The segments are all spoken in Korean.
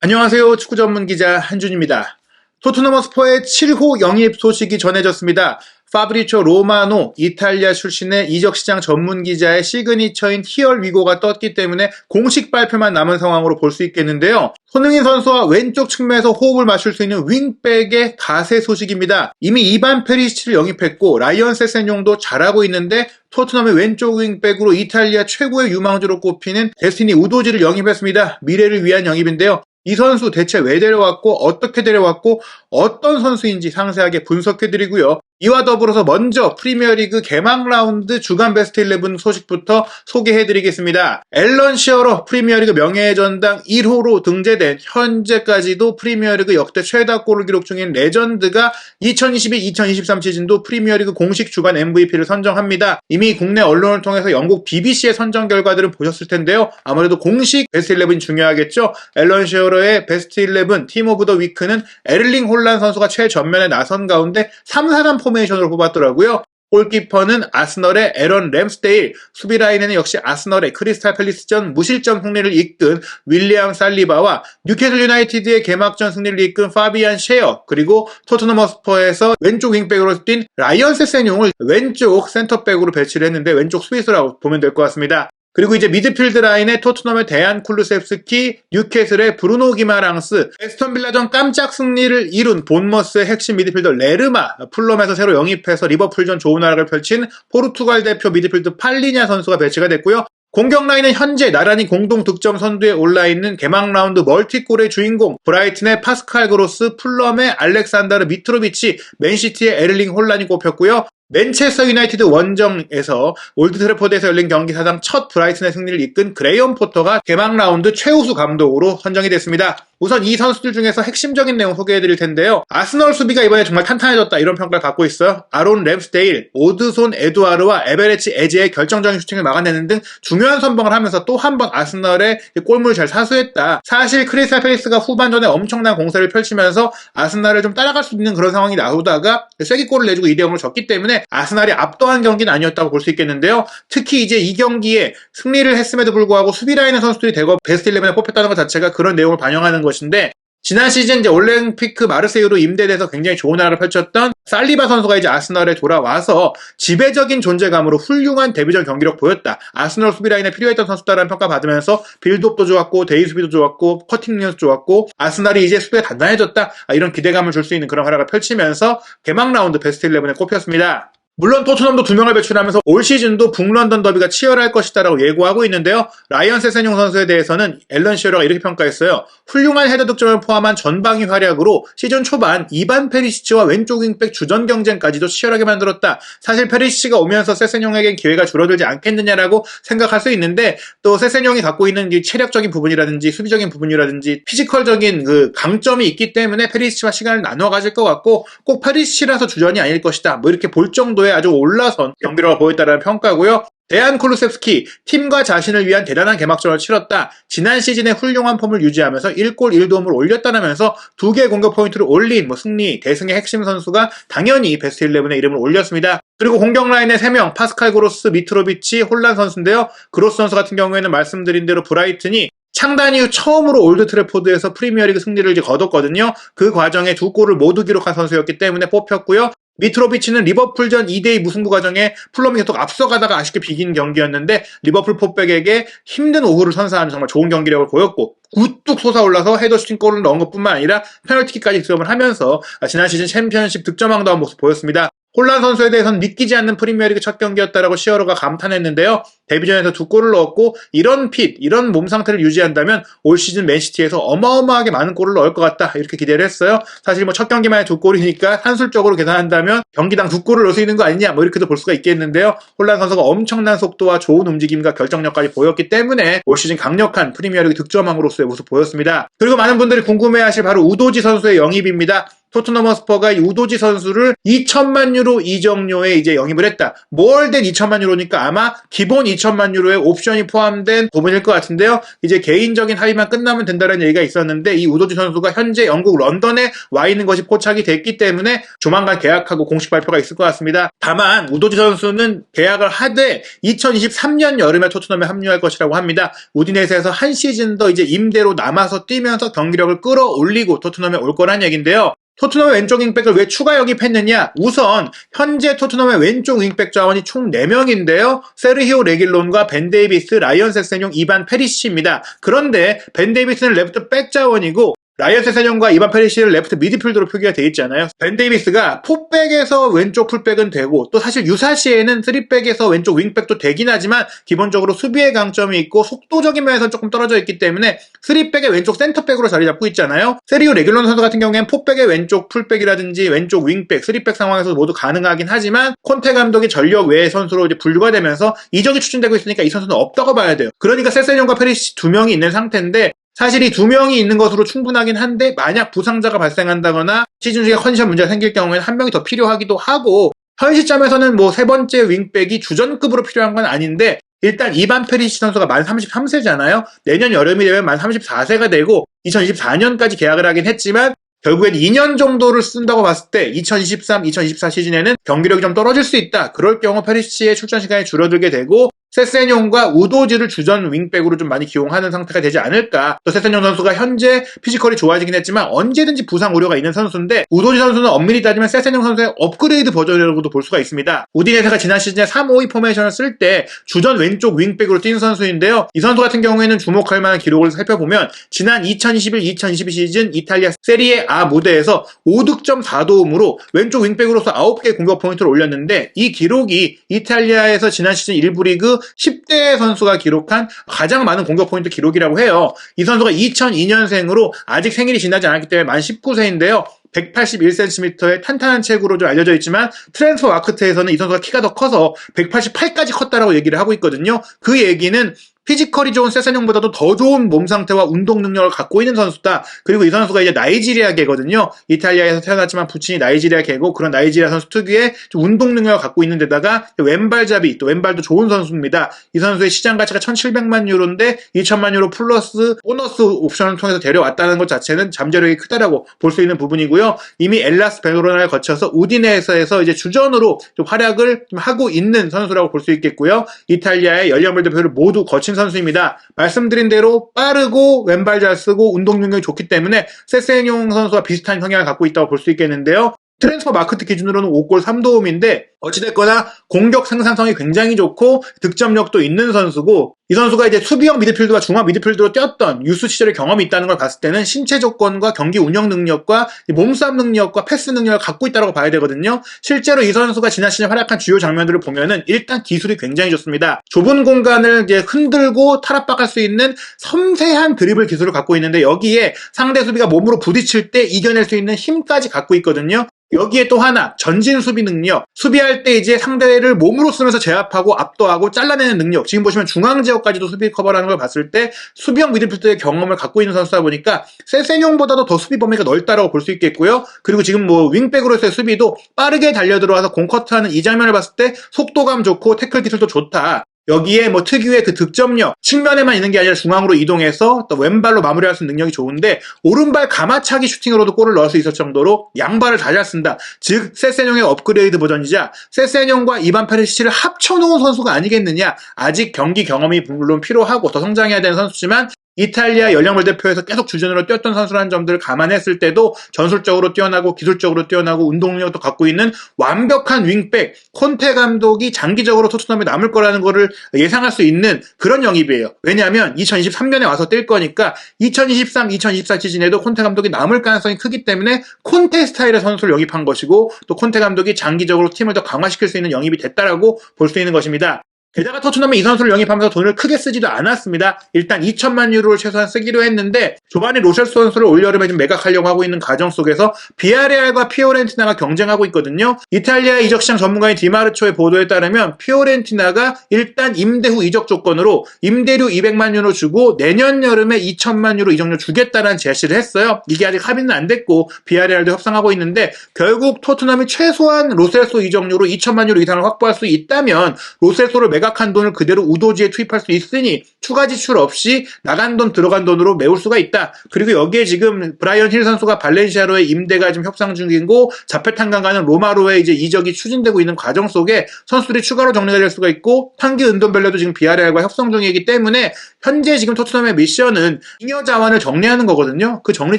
안녕하세요. 축구 전문 기자 한준입니다. 토트넘 허스퍼의 7호 영입 소식이 전해졌습니다. 파브리초 로마노, 이탈리아 출신의 이적시장 전문 기자의 시그니처인 히얼 위고가 떴기 때문에 공식 발표만 남은 상황으로 볼 수 있겠는데요. 손흥민 선수와 왼쪽 측면에서 호흡을 맞출 수 있는 윙백의 가세 소식입니다. 이미 이반 페리시치를 영입했고 라이언 세세뇽도 잘하고 있는데 토트넘의 왼쪽 윙백으로 이탈리아 최고의 유망주로 꼽히는 데스티니 우도지를 영입했습니다. 미래를 위한 영입인데요. 이 선수 대체 왜 데려왔고 어떻게 데려왔고 어떤 선수인지 상세하게 분석해드리고요. 이와 더불어서 먼저 프리미어리그 개막 라운드 주간 베스트 11 소식부터 소개해드리겠습니다. 앨런 시어러 프리미어리그 명예의 전당 1호로 등재된 현재까지도 프리미어리그 역대 최다 골을 기록 중인 레전드가 2022-2023 시즌도 프리미어리그 공식 주간 MVP를 선정합니다. 이미 국내 언론을 통해서 영국 BBC의 선정 결과들은 보셨을 텐데요. 아무래도 공식 베스트 11이 중요하겠죠. 앨런 시어러의 베스트 11 팀 오브 더 위크는 에를링 홀란 선수가 최전면에 나선 가운데 3-4-3 포메이션으로 뽑았더라고요. 골키퍼는 아스널의 에런 램스데일, 수비 라인에는 역시 아스널의 크리스탈 팰리스전 무실점 승리를 이끈 윌리엄 살리바와 뉴캐슬 유나이티드의 개막전 승리를 이끈 파비안 셰어, 그리고 토트넘 허스퍼에서 왼쪽 윙백으로 뛴 라이언 세세뇽을 왼쪽 센터백으로 배치를 했는데 왼쪽 수비수라고 보면 될 것 같습니다. 그리고 이제 미드필드 라인에 토트넘의 데안 쿨루셉스키, 뉴캐슬의 브루노 기마랑스, 에스턴 빌라전 깜짝 승리를 이룬 본머스의 핵심 미드필더 레르마, 풀럼에서 새로 영입해서 리버풀전 좋은 활약을 펼친 포르투갈 대표 미드필더 팔리냐 선수가 배치가 됐고요. 공격 라인은 현재 나란히 공동 득점 선두에 올라있는 개막 라운드 멀티골의 주인공 브라이튼의 파스칼 그로스, 풀럼의 알렉산다르 미트로비치, 맨시티의 에를링 홀란이 꼽혔고요. 맨체스터 유나이티드 원정에서 올드 트래포드에서 열린 경기 사상 첫 브라이튼의 승리를 이끈 그레이엄 포터가 개막 라운드 최우수 감독으로 선정이 됐습니다. 우선 이 선수들 중에서 핵심적인 내용 소개해드릴 텐데요. 아스널 수비가 이번에 정말 탄탄해졌다 이런 평가를 받고 있어요. 아론 램스데일, 오드손 에두아르와 에베레치 에제의 결정적인 슈팅을 막아내는 등 중요한 선방을 하면서 또 한 번 아스널의 골문을 잘 사수했다. 사실 크리스탈 팰리스가 후반전에 엄청난 공세를 펼치면서 아스널을 좀 따라갈 수 있는 그런 상황이 나오다가 쐐기골을 내주고 2-0으로 졌기 때문에 아스날이 압도한 경기는 아니었다고 볼 수 있겠는데요. 특히 이제 이 경기에 승리를 했음에도 불구하고 수비 라인의 선수들이 대거 베스트 11에 뽑혔다는 것 자체가 그런 내용을 반영하는 것인데, 지난 시즌 이제 올림피크 마르세유로 임대돼서 굉장히 좋은 활약을 펼쳤던 살리바 선수가 이제 아스널에 돌아와서 지배적인 존재감으로 훌륭한 데뷔전 경기력 보였다. 아스널 수비 라인에 필요했던 선수다라는 평가 받으면서 빌드업도 좋았고 데이 수비도 좋았고 커팅 뉘언스 좋았고 아스널이 이제 수비가 단단해졌다. 이런 기대감을 줄 수 있는 그런 활약을 펼치면서 개막 라운드 베스트 11에 꼽혔습니다. 물론 토트넘도 2명을 배출하면서 올 시즌도 북런던 더비가 치열할 것이다라고 예고하고 있는데요. 라이언 세세뇽 선수에 대해서는 앨런 시어러가 이렇게 평가했어요. 훌륭한 헤더 득점을 포함한 전방위 활약으로 시즌 초반 이반 페리시치와 왼쪽 윙백 주전 경쟁까지도 치열하게 만들었다. 사실 페리시치가 오면서 세세뇽에겐 기회가 줄어들지 않겠느냐라고 생각할 수 있는데, 또 세세뇽이 갖고 있는 이 체력적인 부분이라든지 수비적인 부분이라든지 피지컬적인 그 강점이 있기 때문에 페리시치와 시간을 나눠 가질 것 같고 꼭 페리시치라서 주전이 아닐 것이다. 뭐 이렇게 볼 정도의 아주 올라선 경기력을 보였다는 평가고요. 데안 쿨루셉스키, 팀과 자신을 위한 대단한 개막전을 치렀다. 지난 시즌에 훌륭한 폼을 유지하면서 1골 1도움을 올렸다면서 2개의 공격 포인트를 올린 승리, 대승의 핵심 선수가 당연히 베스트 11에 이름을 올렸습니다. 그리고 공격 라인의 3명, 파스칼 그로스, 미트로비치, 홀란 선수인데요. 그로스 선수 같은 경우에는 말씀드린 대로 브라이튼이 창단 이후 처음으로 올드 트래포드에서 프리미어리그 승리를 이제 거뒀거든요. 그 과정에 2골을 모두 기록한 선수였기 때문에 뽑혔고요. 미트로비치는 리버풀전 2대2 무승부 과정에 풀럼이 계속 앞서가다가 아쉽게 비긴 경기였는데 리버풀 포백에게 힘든 오후를 선사하는 정말 좋은 경기력을 보였고 우뚝 솟아올라서 헤더 슈팅골을 넣은 것뿐만 아니라 페널티킥까지 득점을 하면서 지난 시즌 챔피언십 득점왕다운 모습 보였습니다. 홀란 선수에 대해서는 믿기지 않는 프리미어리그 첫 경기였다라고 시어러가 감탄했는데요. 데뷔전에서 2골을 넣었고 이런 이런 몸 상태를 유지한다면 올 시즌 맨시티에서 어마어마하게 많은 골을 넣을 것 같다 이렇게 기대를 했어요. 사실 첫 경기만에 2골이니까 한술적으로 계산한다면 경기당 2골을 넣을 수 있는 거 아니냐 이렇게도 볼 수가 있겠는데요. 홀란 선수가 엄청난 속도와 좋은 움직임과 결정력까지 보였기 때문에 올 시즌 강력한 프리미어리그 득점왕으로서의 모습 보였습니다. 그리고 많은 분들이 궁금해하실 바로 우도지 선수의 영입입니다. 토트넘 허스퍼가 우도지 선수를 2천만 유로 이적료에 이제 영입을 했다. 뭘 된 2천만 유로니까 아마 기본 2천만 유로에 옵션이 포함된 부분일 것 같은데요. 이제 개인적인 합의만 끝나면 된다는 얘기가 있었는데 이 우도지 선수가 현재 영국 런던에 와 있는 것이 포착이 됐기 때문에 조만간 계약하고 공식 발표가 있을 것 같습니다. 다만 우도지 선수는 계약을 하되 2023년 여름에 토트넘에 합류할 것이라고 합니다. 우디네스에서 한 시즌 더 이제 임대로 남아서 뛰면서 경기력을 끌어올리고 토트넘에 올 거란 얘기인데요. 토트넘의 왼쪽 윙백을 왜 추가 영입했느냐? 우선 현재 토트넘의 왼쪽 윙백 자원이 총 4명인데요. 세르히오 레길론과 벤 데이비스, 라이언 세세뇽, 이반 페리시치입니다. 그런데 벤 데이비스는 레프트 백 자원이고 라이언 세세뇽과 이반 페리시치는 레프트 미드필더로 표기가 돼 있잖아요. 벤 데이비스가 포백에서 왼쪽 풀백은 되고 또 사실 유사시에는 3백에서 왼쪽 윙백도 되긴 하지만 기본적으로 수비의 강점이 있고 속도적인 면에서 조금 떨어져 있기 때문에 3백의 왼쪽 센터백으로 자리 잡고 있잖아요. 세리오 레귤론 선수 같은 경우에는 포백의 왼쪽 풀백이라든지 왼쪽 윙백, 3백 상황에서 모두 가능하긴 하지만 콘테 감독이 전력 외의 선수로 이제 분류가 되면서 이적이 추진되고 있으니까 이 선수는 없다고 봐야 돼요. 그러니까 세세뇽과 페리시치 2명이 있는 상태인데 사실 이 2명이 있는 것으로 충분하긴 한데 만약 부상자가 발생한다거나 시즌 중에 컨디션 문제가 생길 경우에는 한 명이 더 필요하기도 하고 현 시점에서는 뭐 세 번째 윙백이 주전급으로 필요한 건 아닌데 일단 이반 페리시 선수가 만 33세잖아요. 내년 여름이 되면 만 34세가 되고 2024년까지 계약을 하긴 했지만 결국엔 2년 정도를 쓴다고 봤을 때 2023, 2024 시즌에는 경기력이 좀 떨어질 수 있다. 그럴 경우 페리시치의 출전 시간이 줄어들게 되고 세세뇽과 우도지를 주전 윙백으로 좀 많이 기용하는 상태가 되지 않을까. 또 세세뇽 선수가 현재 피지컬이 좋아지긴 했지만 언제든지 부상 우려가 있는 선수인데 우도지 선수는 엄밀히 따지면 세세뇽 선수의 업그레이드 버전이라고도 볼 수가 있습니다. 우디네스가 지난 시즌에 3-5-2 포메이션을 쓸 때 주전 왼쪽 윙백으로 뛴 선수인데요. 이 선수 같은 경우에는 주목할 만한 기록을 살펴보면 지난 2021-2022 시즌 이탈리아 세리에 A 무대에서 5득점 4도움으로 왼쪽 윙백으로서 9개의 공격 포인트를 올렸는데 이 기록이 이탈리아에서 지난 시즌 1부 리그 10대 선수가 기록한 가장 많은 공격 포인트 기록이라고 해요. 이 선수가 2002년생으로 아직 생일이 지나지 않았기 때문에 만 19세인데요. 181cm의 탄탄한 체구로 좀 알려져 있지만 트랜스퍼 마크트에서는 이 선수가 키가 더 커서 188까지 컸다라고 얘기를 하고 있거든요. 그 얘기는 피지컬이 좋은 세세뇽보다도 더 좋은 몸 상태와 운동 능력을 갖고 있는 선수다. 그리고 이 선수가 이제 나이지리아계거든요. 이탈리아에서 태어났지만 부친이 나이지리아계고 그런 나이지리아 선수 특유의 좀 운동 능력을 갖고 있는 데다가 왼발잡이, 또 왼발도 좋은 선수입니다. 이 선수의 시장 가치가 1,700만 유로인데 2,000만 유로 플러스 보너스 옵션을 통해서 데려왔다는 것 자체는 잠재력이 크다라고 볼 수 있는 부분이고요. 이미 엘라스 베로나를 거쳐서 우디네스에서 이제 주전으로 좀 활약을 좀 하고 있는 선수라고 볼 수 있겠고요. 이탈리아의 연령별 대표를 모두 거친 선수입니다. 말씀드린 대로 빠르고 왼발 잘 쓰고 운동 능력이 좋기 때문에 세세뇽 선수와 비슷한 성향을 갖고 있다고 볼 수 있겠는데요. 트랜스퍼 마크트 기준으로는 5골 3도움인데 어찌됐거나 공격 생산성이 굉장히 좋고 득점력도 있는 선수고 이 선수가 이제 수비형 미드필더와 중앙 미드필더로 뛰었던 유스 시절의 경험이 있다는 걸 봤을 때는 신체 조건과 경기 운영 능력과 몸싸움 능력과 패스 능력을 갖고 있다고 봐야 되거든요. 실제로 이 선수가 지난 시즌 활약한 주요 장면들을 보면은 일단 기술이 굉장히 좋습니다. 좁은 공간을 이제 흔들고 탈압박할 수 있는 섬세한 드리블 기술을 갖고 있는데 여기에 상대 수비가 몸으로 부딪힐 때 이겨낼 수 있는 힘까지 갖고 있거든요. 여기에 또 하나 전진 수비 능력, 수비할 때 이제 상대를 몸으로 쓰면서 제압하고 압도하고 잘라내는 능력, 지금 보시면 중앙 지역까지도 수비 커버라는 걸 봤을 때 수비형 미드필더의 경험을 갖고 있는 선수다 보니까 세세뇽보다도 더 수비 범위가 넓다라고 볼 수 있겠고요. 그리고 지금 뭐 윙백으로서의 수비도 빠르게 달려들어와서 공커트하는 이 장면을 봤을 때 속도감 좋고 태클 기술도 좋다. 여기에 뭐 특유의 그 득점력, 측면에만 있는 게 아니라 중앙으로 이동해서 또 왼발로 마무리할 수 있는 능력이 좋은데 오른발 가마차기 슈팅으로도 골을 넣을 수 있을 정도로 양발을 다 잘 쓴다. 즉 세세뇽의 업그레이드 버전이자 세세뇽과 이반 페리시치를 합쳐놓은 선수가 아니겠느냐. 아직 경기 경험이 물론 필요하고 더 성장해야 되는 선수지만 이탈리아 연령별 대표에서 계속 주전으로 뛰었던 선수라는 점들을 감안했을 때도 전술적으로 뛰어나고 기술적으로 뛰어나고 운동 능력도 갖고 있는 완벽한 윙백, 콘테 감독이 장기적으로 토트넘에 남을 거라는 거를 예상할 수 있는 그런 영입이에요. 왜냐하면 2023년에 와서 뛸 거니까 2023, 2024 시즌에도 콘테 감독이 남을 가능성이 크기 때문에 콘테 스타일의 선수를 영입한 것이고 또 콘테 감독이 장기적으로 팀을 더 강화시킬 수 있는 영입이 됐다라고 볼 수 있는 것입니다. 게다가 토트넘이 이 선수를 영입하면서 돈을 크게 쓰지도 않았습니다. 일단 2천만 유로를 최소한 쓰기로 했는데 조바니 로셀소 선수를 올여름에 좀 매각하려고 하고 있는 과정 속에서 비아레알과 피오렌티나가 경쟁하고 있거든요. 이탈리아 이적시장 전문가인 디마르초의 보도에 따르면 피오렌티나가 일단 임대 후 이적 조건으로 임대료 200만 유로 주고 내년 여름에 2천만 유로 이적료 주겠다는 제시를 했어요. 이게 아직 합의는 안 됐고 비아레알도 협상하고 있는데 결국 토트넘이 최소한 로셀소 이적료로 2천만 유로 이상을 확보할 수 있다면 로셀소를 매각한 돈을 그대로 우도지에 투입할 수 있으니 추가 지출 없이 나간 돈 들어간 돈으로 메울 수가 있다. 그리고 여기에 지금 브라이언 힐 선수가 발렌시아로의 임대가 지금 협상 중이고 자페탄강 가는 로마로의 이제 이적이 추진되고 있는 과정 속에 선수들이 추가로 정리가 될 수가 있고 탄기 은돈벨레도 지금 비아레알과 협상 중이기 때문에 현재 지금 토트넘의 미션은 잉여 자원을 정리하는 거거든요. 그 정리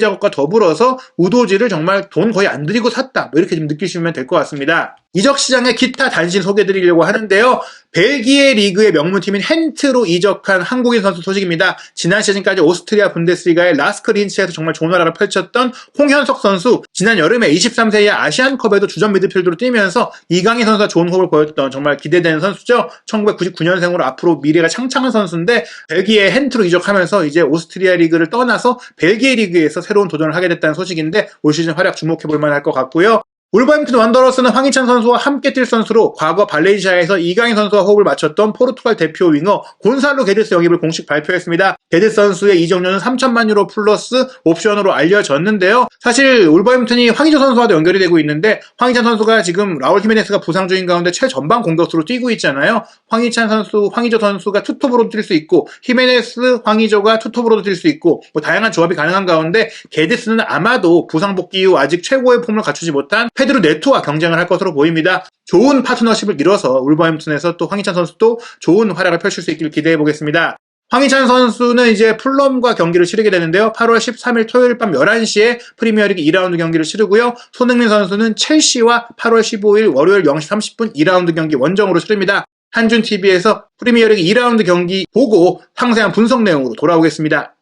작업과 더불어서 우도지를 정말 돈 거의 안 들이고 샀다. 뭐 이렇게 좀 느끼시면 될 것 같습니다. 이적 시장의 기타 단신 소개드리려고 하는데요. 벨기에 리그의 명문팀인 헨트로 이적한 한국인 선수 소식입니다. 지난 시즌까지 오스트리아 분데스리가의 라스크 린츠에서 정말 좋은 활약을 펼쳤던 홍현석 선수, 지난 여름에 23세 이하 아시안컵에도 주전 미드필더로 뛰면서 이강인 선수가 좋은 호흡을 보였던 정말 기대되는 선수죠. 1999년생으로 앞으로 미래가 창창한 선수인데 벨기에 헨트로 이적하면서 이제 오스트리아 리그를 떠나서 벨기에 리그에서 새로운 도전을 하게 됐다는 소식인데 올 시즌 활약 주목해볼 만할 것 같고요. 울버햄튼 원더러스는 황희찬 선수와 함께 뛸 선수로 과거 발렌시아에서 이강인 선수와 호흡을 맞췄던 포르투갈 대표 윙어 곤살로 게데스 영입을 공식 발표했습니다. 게데스 선수의 이적료는 3천만 유로 플러스 옵션으로 알려졌는데요. 사실 울버햄튼이 황희조 선수와도 연결이 되고 있는데 황희찬 선수가 지금 라울 히메네스가 부상 중인 가운데 최전방 공격수로 뛰고 있잖아요. 황희찬 선수, 황희조 선수가 투톱으로도 뛸 수 있고 히메네스, 황희조가 투톱으로도 뛸 수 있고 뭐 다양한 조합이 가능한 가운데 게데스는 아마도 부상 복귀 이후 아직 최고의 폼을 갖추지 못한 페드로 네토와 경쟁을 할 것으로 보입니다. 좋은 파트너십을 이뤄서 울버햄튼에서 또 황희찬 선수도 좋은 활약을 펼칠 수 있기를 기대해 보겠습니다. 황희찬 선수는 이제 풀럼과 경기를 치르게 되는데요. 8월 13일 토요일 밤 11시에 프리미어리그 2라운드 경기를 치르고요. 손흥민 선수는 첼시와 8월 15일 월요일 0시 30분 2라운드 경기 원정으로 치릅니다. 한준TV에서 프리미어리그 2라운드 경기 보고 상세한 분석 내용으로 돌아오겠습니다.